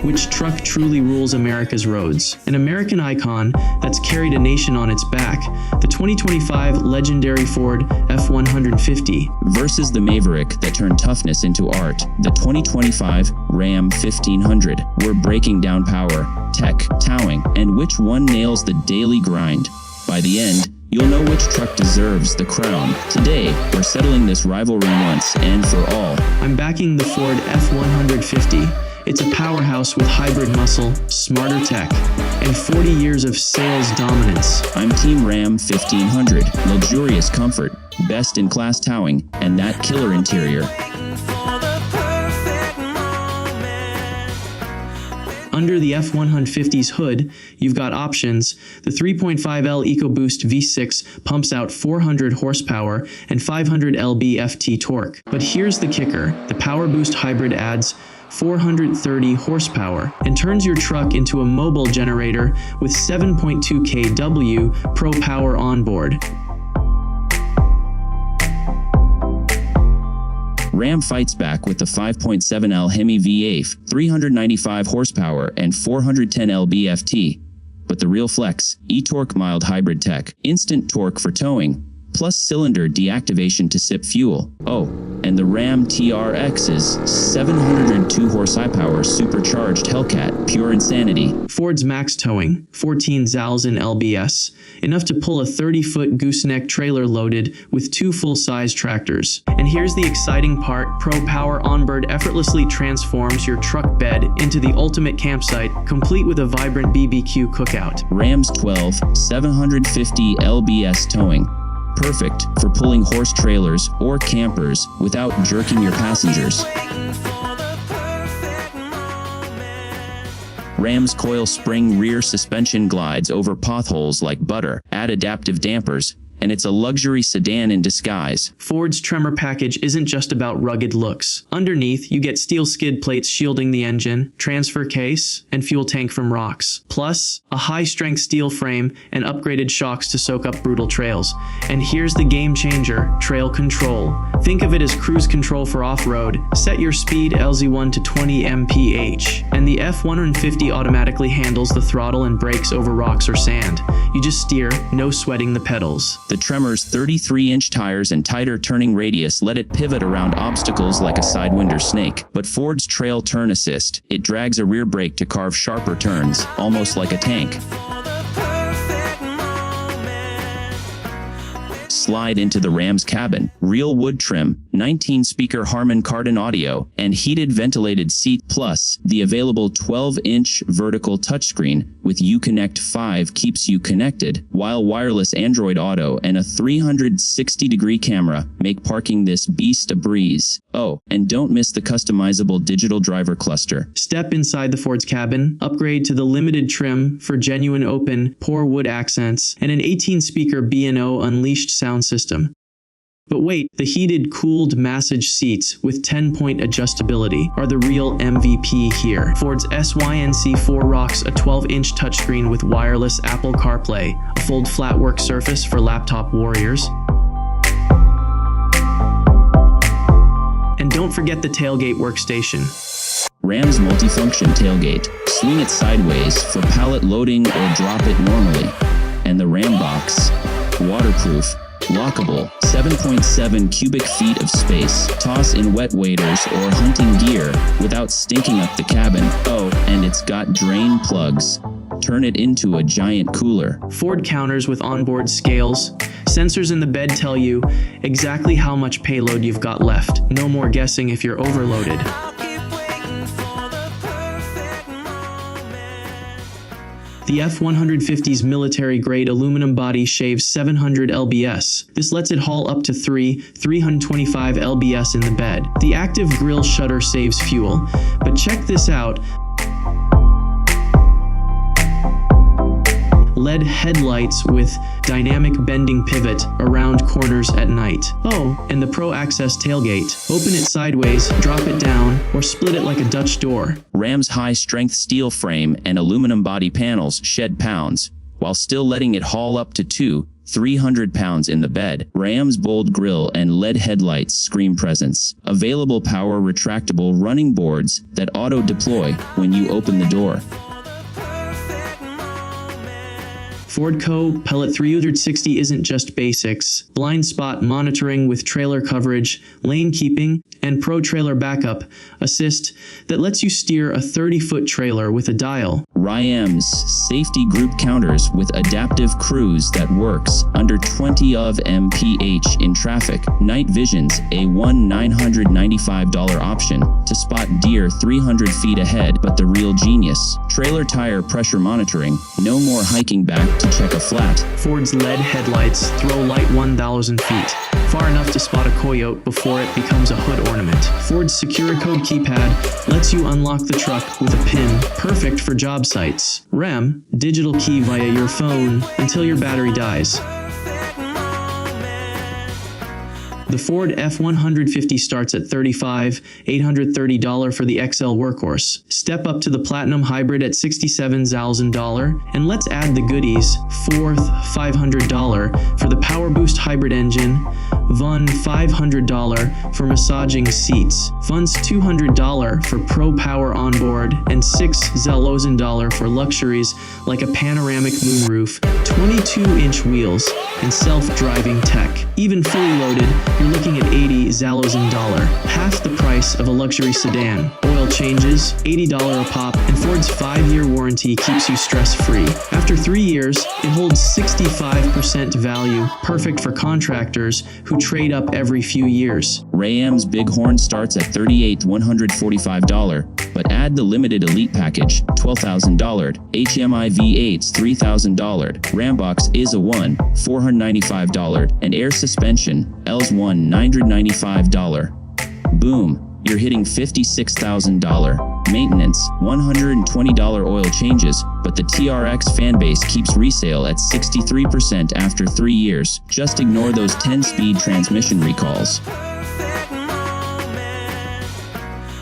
which truck truly rules America's roads? An American icon that's carried a nation on its back, the 2025 legendary Ford F-150 versus the Maverick that turned toughness into art, the 2025 Ram 1500. We're breaking down power, tech, towing, and which one nails the daily grind. By the end, you'll know which truck deserves the crown. Today, we're settling this rivalry once and for all. I'm backing the Ford F-150. It's a powerhouse with hybrid muscle, smarter tech, and 40 years of sales dominance. I'm Team Ram 1500. Luxurious comfort, best-in-class towing, and that killer interior. Under the F-150's hood, you've got options. The 3.5L EcoBoost V6 pumps out 400 horsepower and 500 lb-ft torque. But here's the kicker. The PowerBoost hybrid adds 430 horsepower and turns your truck into a mobile generator with 7.2 kW Pro Power onboard. Ram fights back with the 5.7L HEMI V8, 395 horsepower and 410 lb-ft. But the real flex, e-torque mild hybrid tech, instant torque for towing, plus cylinder deactivation to sip fuel. Oh, and the Ram TRX's 702 horsepower supercharged Hellcat, pure insanity. Ford's max towing, 14 ZALs in LBS, enough to pull a 30-foot gooseneck trailer loaded with 2 full-size tractors. And here's the exciting part, Pro Power Onboard effortlessly transforms your truck bed into the ultimate campsite, complete with a vibrant BBQ cookout. Ram's 12 750 LBS towing. Perfect for pulling horse trailers or campers without jerking your passengers. Ram's Coil spring rear suspension glides over potholes like butter, add adaptive dampers, and it's a luxury sedan in disguise. Ford's Tremor package isn't just about rugged looks. Underneath, you get steel skid plates shielding the engine, transfer case, and fuel tank from rocks. Plus, a high-strength steel frame and upgraded shocks to soak up brutal trails. And here's the game changer, trail control. Think of it as cruise control for off-road. Set your speed LZ1 to 20 mph, and the F-150 automatically handles the throttle and brakes over rocks or sand. You just steer, no sweating the pedals. The Tremor's 33-inch tires and tighter turning radius let it pivot around obstacles like a sidewinder snake. But Ford's Trail Turn Assist, it drags a rear brake to carve sharper turns, almost like a tank. Slide into the Ram's cabin. Real wood trim, 19-speaker Harman Kardon audio, and heated ventilated seat, plus the available 12-inch vertical touchscreen with Uconnect 5 keeps you connected, while wireless Android Auto and a 360-degree camera make parking this beast a breeze. Oh, and don't miss the customizable digital driver cluster. Step inside the Ford's cabin, upgrade to the limited trim for genuine open, pour wood accents, and an 18-speaker B&O Unleashed sound system. But wait, the heated, cooled massage seats with 10-point adjustability are the real MVP here. Ford's SYNC4 rocks a 12-inch touchscreen with wireless Apple CarPlay, a fold-flat work surface for laptop warriors. And don't forget the tailgate workstation. Ram's multifunction tailgate. Swing it sideways for pallet loading or drop it normally. And the Ram box. Waterproof, lockable, 7.7 cubic feet of space. Toss in wet waders or hunting gear without stinking up the cabin. Oh, and it's got drain plugs. Turn it into a giant cooler. Ford counters with onboard scales. Sensors in the bed tell you exactly how much payload you've got left. No more guessing if you're overloaded. The F-150's military-grade aluminum body shaves 700 lbs. This lets it haul up to 325 lbs in the bed. The active grille shutter saves fuel. But check this out. LED headlights with dynamic bending pivot around corners at night. Oh, and the Pro Access tailgate. Open it sideways, drop it down, or split it like a Dutch door. Ram's high-strength steel frame and aluminum body panels shed pounds, while still letting it haul up to 300 pounds in the bed. Ram's bold grille and LED headlights scream presence. Available power retractable running boards that auto-deploy when you open the door. Ford Co. Pellet 360 isn't just basics. Blind spot monitoring with trailer coverage, lane keeping, and Pro Trailer Backup Assist that lets you steer a 30-foot trailer with a dial. Ram's safety group counters with adaptive cruise that works under 20 of mph in traffic. Night vision's a $995 option to spot deer 300 feet ahead, but the real genius. Trailer tire pressure monitoring. No more hiking back to check a flat. Ford's LED headlights throw light 1,000 feet, far enough to spot a coyote before it becomes a hood ornament. Ford's Secure Code keypad lets you unlock the truck with a pin, perfect for job sites. RAM, digital key via your phone until your battery dies. The Ford F-150 starts at $35,830 for the XL Workhorse. Step up to the Platinum Hybrid at $67,000, and let's add the goodies. Fourth, $500 for the PowerBoost Hybrid engine, VUN $500 for massaging seats, Funds $200 for Pro Power onboard, and $6,000 for luxuries like a panoramic moonroof, 22-inch wheels, and self-driving tech. Even fully loaded, you're looking at $80,000, half the price of a luxury sedan. Oil changes, $80 a pop, and Ford's 5-year warranty keeps you stress-free. After 3 years, it holds 65% value, perfect for contractors who trade up every few years. Ram's Bighorn starts at $38,145, but add the limited elite package, $12,000. HEMI V8's $3,000. Rambox is a $1,495, and air suspension, L's $1,995. Boom, you're hitting $56,000. Maintenance, $120 oil changes, but the TRX fanbase keeps resale at 63% after 3 years. Just ignore those 10-speed transmission recalls.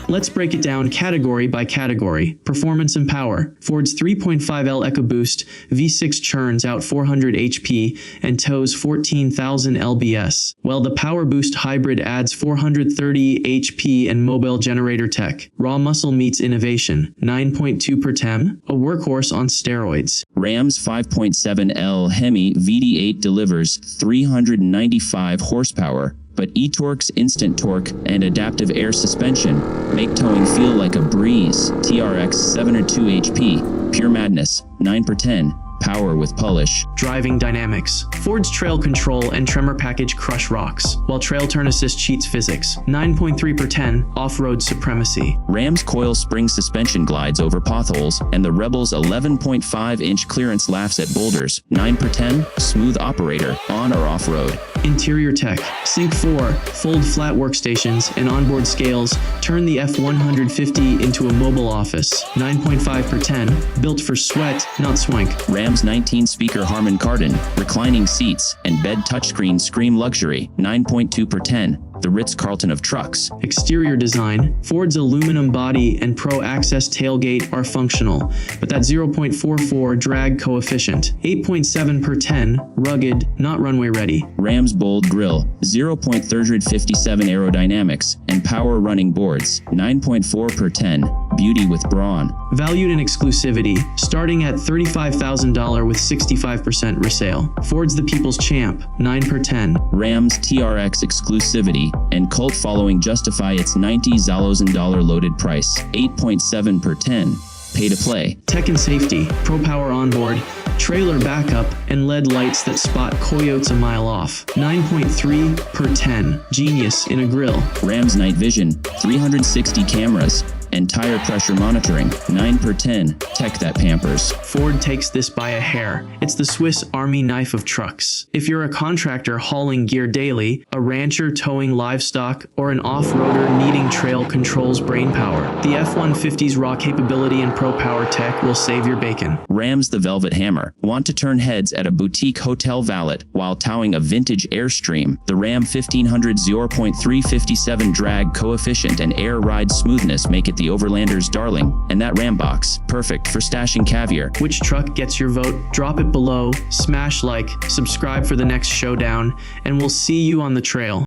Let's break it down category by category. Performance and power. Ford's 3.5L EcoBoost V6 churns out 400 HP and tows 14,000 lbs, while the PowerBoost Hybrid adds 430 HP and mobile generator tech. Raw muscle meets innovation. 9.2 per TEM, a workhorse on steroids. Ram's 5.7L HEMI VD8 delivers 395 horsepower, but e-Torque's instant torque and adaptive air suspension make towing feel like a breeze. TRX 702 HP, pure madness, 9 per 10, power with polish. Driving dynamics. Ford's trail control and Tremor package crush rocks, while trail turn assist cheats physics. 9.3 per 10, off-road supremacy. Ram's Coil spring suspension glides over potholes, and the Rebel's 11.5-inch clearance laughs at boulders. 9 per 10, smooth operator, on or off-road. Interior tech. Sync 4, fold flat workstations, and onboard scales turn the F-150 into a mobile office. 9.5 per 10, built for sweat, not swank. Ram's 19-speaker Harman Kardon, reclining seats, and bed touchscreen scream luxury. 9.2 per 10, the Ritz-Carlton of trucks. Exterior design. Ford's aluminum body and Pro Access tailgate are functional, but that 0.44 drag coefficient. 8.7 per 10, rugged, not runway ready. Ram's bold grille, 0.357 aerodynamics, and power running boards. 9.4 per 10, beauty with brawn. Valued in exclusivity, starting at $35,000 with 65% resale. Ford's the people's champ. 9 per 10. Ram's TRX exclusivity and cult following justify its $90,000 loaded price. 8.7 per 10. Pay to play. Tech and safety, Pro Power onboard, trailer backup, and LED lights that spot coyotes a mile off. 9.3 per 10. Genius in a grill. Ram's night vision, 360 cameras, and tire pressure monitoring. 9 per 10, tech that pampers. Ford takes this by a hair. It's the Swiss Army knife of trucks. If you're a contractor hauling gear daily, a rancher towing livestock, or an off-roader needing trail controls brainpower, the F-150's raw capability and Pro Power tech will save your bacon. Ram's the Velvet Hammer. Want to turn heads at a boutique hotel valet while towing a vintage Airstream? The Ram 1500 0.357 drag coefficient and air ride smoothness make it the Overlander's darling, and that Ram box, perfect for stashing caviar. Which truck gets your vote? Drop it below, smash like, subscribe for the next showdown, and we'll see you on the trail.